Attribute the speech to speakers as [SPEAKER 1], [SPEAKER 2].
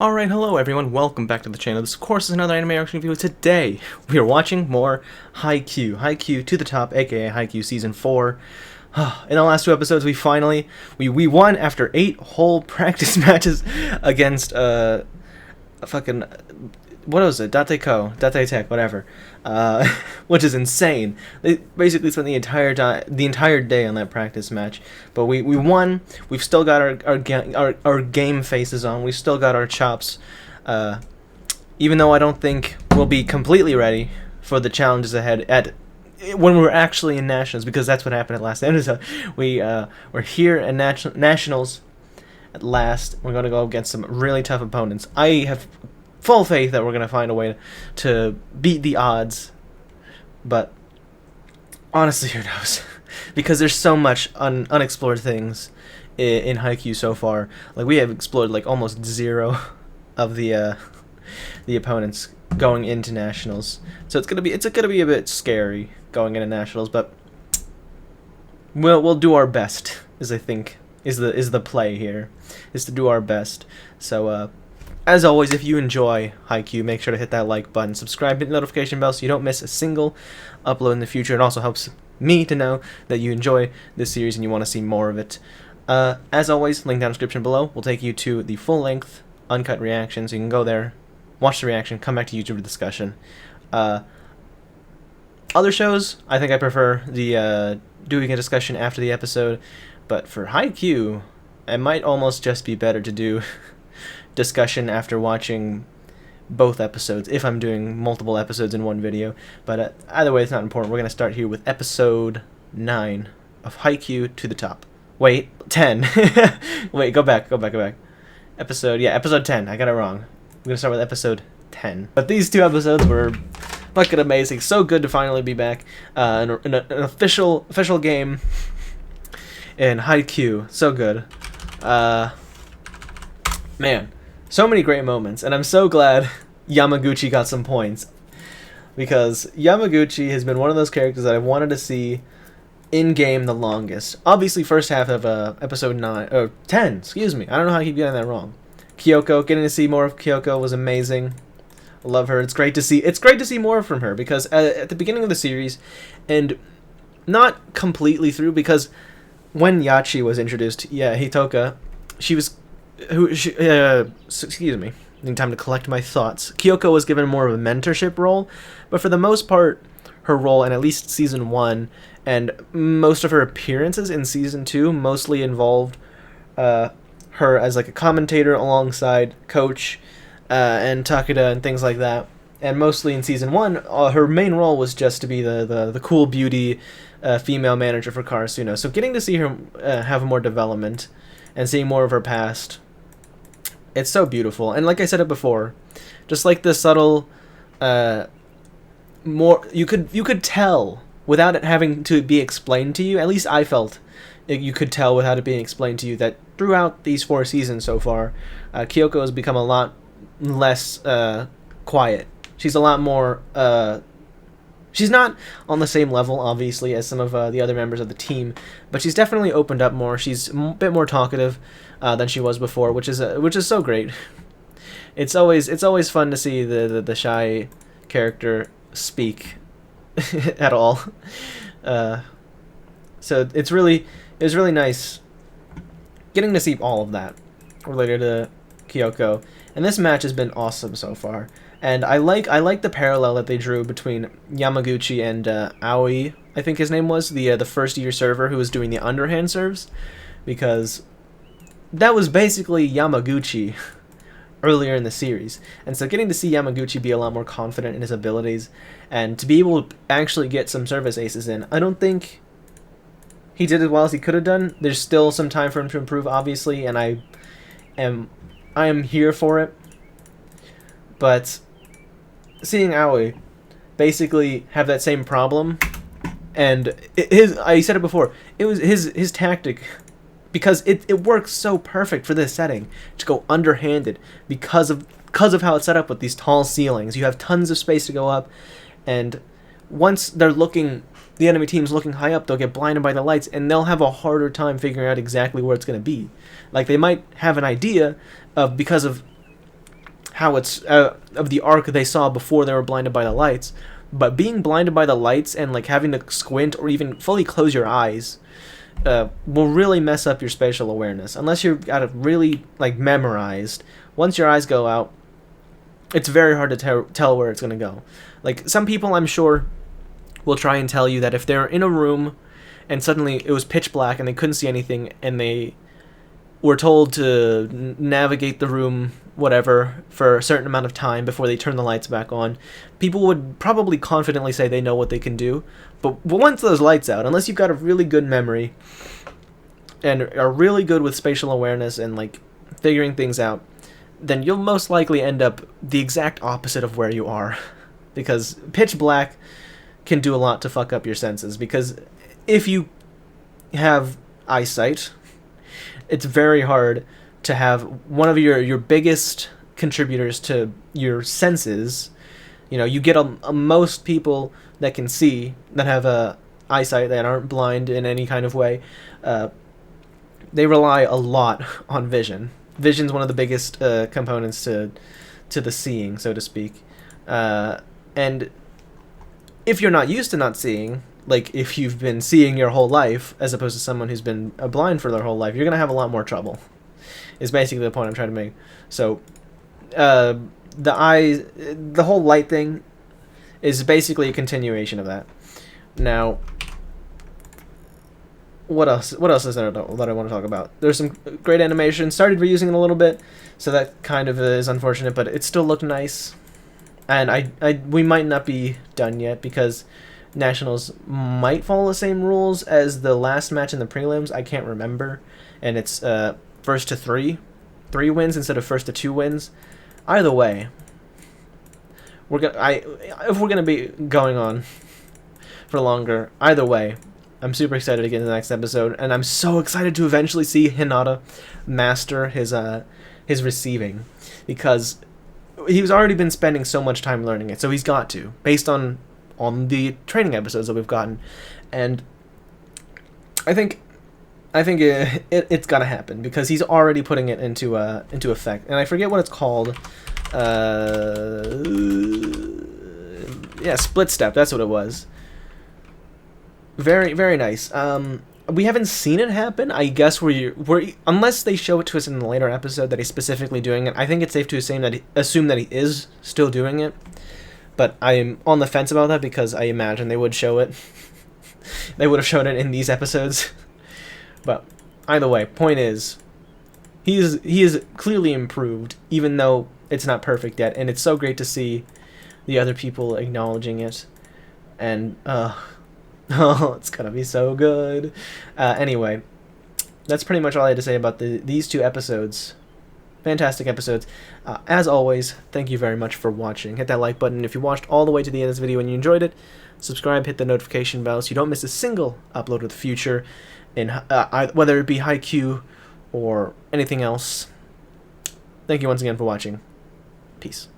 [SPEAKER 1] Alright, hello everyone, welcome back to the channel. This of course is another anime reaction review. Today, we are watching more Haikyuu. Haikyuu to the top, aka Haikyuu Season 4. In the last two episodes, we won after 8 whole practice matches against, fucking, what was it? Date Tech, whatever. Which is insane. They basically spent the entire day on that practice match. But we won. We've still got our game faces on. We've still got our chops. Even though I don't think we'll be completely ready for the challenges ahead when we're actually in nationals, because that's what happened at last episode. We're here at nationals at last. We're gonna go against some really tough opponents. I have full faith that we're going to find a way to beat the odds, but honestly, who knows? Because there's so much unexplored things in Haikyuu so far. Like, we have explored like almost zero of the opponents going into nationals, so it's gonna be a bit scary going into nationals, but we'll do our best. I think is the play here, is to do our best. So as always, if you enjoy Haikyuu, make sure to hit that like button, subscribe, hit the notification bell so you don't miss a single upload in the future. It also helps me to know that you enjoy this series and you want to see more of it. As always, link down in the description below will take you to the full-length, uncut reaction, so you can go there, watch the reaction, come back to YouTube for discussion. Other shows, I think I prefer the doing a discussion after the episode, but for Haikyuu, it might almost just be better to do discussion after watching both episodes, if I'm doing multiple episodes in one video. But either way, it's not important. We're going to start here with episode 9 of Haikyuu to the top. Wait, 10. Wait, go back. Episode 10. I got it wrong. We're going to start with episode 10. But these two episodes were fucking amazing. So good to finally be back in an official game in Haikyuu. So good. Man. So many great moments, and I'm so glad Yamaguchi got some points, because Yamaguchi has been one of those characters that I've wanted to see in-game the longest. Obviously, first half of episode 10, excuse me. I don't know how I keep getting that wrong. Kyoko, getting to see more of Kyoko was amazing. I love her. It's great to see more from her, because at the beginning of the series, and not completely through, because when Yachi was introduced, Hitoka, she was... excuse me, need time to collect my thoughts. Kyoko was given more of a mentorship role, but for the most part, her role in at least season 1 and most of her appearances in season 2 mostly involved her as like a commentator alongside Coach and Takeda and things like that. And mostly in season 1, her main role was just to be the cool beauty female manager for Karasuno. So getting to see her have more development and seeing more of her past, it's so beautiful. And like I said it before, just like the subtle, more you could tell without it having to be explained to you. At least I felt you could tell without it being explained to you that throughout these 4 seasons so far, Kyoko has become a lot less quiet. She's a lot more. She's not on the same level, obviously, as some of the other members of the team, but she's definitely opened up more. She's a bit more talkative than she was before, which is so great. It's always fun to see the shy character speak at all. So it was really nice getting to see all of that related to Kyoko, and this match has been awesome so far. And I like the parallel that they drew between Yamaguchi and Aoi, I think his name was, the first year server who was doing the underhand serves, because that was basically Yamaguchi earlier in the series. And so getting to see Yamaguchi be a lot more confident in his abilities and to be able to actually get some service aces in, I don't think he did as well as he could have done. There's still some time for him to improve, obviously, and I am here for it. But seeing Aoi basically have that same problem, and I said it before, it was his tactic, because it works so perfect for this setting to go underhanded because of how it's set up with these tall ceilings. You have tons of space to go up, and once the enemy team's looking high up, they'll get blinded by the lights, and they'll have a harder time figuring out exactly where it's going to be. Like, they might have an idea of, because of how it's of the arc they saw before they were blinded by the lights. But being blinded by the lights and like having to squint or even fully close your eyes will really mess up your spatial awareness unless you've got it really like memorized. Once your eyes go out, it's very hard to tell where it's going to go. Like some people, I'm sure, will try and tell you that if they're in a room and suddenly it was pitch black and they couldn't see anything and they were told to navigate the room, whatever, for a certain amount of time before they turn the lights back on, people would probably confidently say they know what they can do. But once those lights out, unless you've got a really good memory and are really good with spatial awareness and like figuring things out, then you'll most likely end up the exact opposite of where you are. Because pitch black can do a lot to fuck up your senses. Because if you have eyesight, it's very hard to have one of your biggest contributors to your senses. You know, you get most people that can see, that have eyesight, that aren't blind in any kind of way, they rely a lot on vision. Vision's one of the biggest components to the seeing, so to speak. And if you're not used to not seeing, like if you've been seeing your whole life as opposed to someone who's been blind for their whole life, you're going to have a lot more trouble, is basically the point I'm trying to make. So the whole light thing is basically a continuation of that. Now, what else is there that I want to talk about? There's some great animation. Started reusing it a little bit, so that kind of is unfortunate, but it still looked nice. And we might not be done yet because Nationals might follow the same rules as the last match in the prelims. I can't remember, and it's first to three wins instead of first to 2 wins. Either way, if we're gonna be going on for longer, either way, I'm super excited to get into the next episode, and I'm so excited to eventually see Hinata master his receiving, because he's already been spending so much time learning it, so he's got to, based on the training episodes that we've gotten, and I think it's gotta happen because he's already putting it into effect, and I forget what it's called. Yeah, split step. That's what it was. Very, very nice. We haven't seen it happen. I guess unless they show it to us in the later episode that he's specifically doing it. I think it's safe to assume that he is still doing it. But I'm on the fence about that because I imagine they would show it. They would have shown it in these episodes. But either way, point is, he is clearly improved, even though it's not perfect yet. And it's so great to see the other people acknowledging it. And oh, it's gonna be so good. Anyway, that's pretty much all I had to say about these 2 episodes. Fantastic episodes. As always, thank you very much for watching. Hit that like button if you watched all the way to the end of this video and you enjoyed it. Subscribe, hit the notification bell so you don't miss a single upload of the future, in whether it be Haikyuu or anything else. Thank you once again for watching. Peace.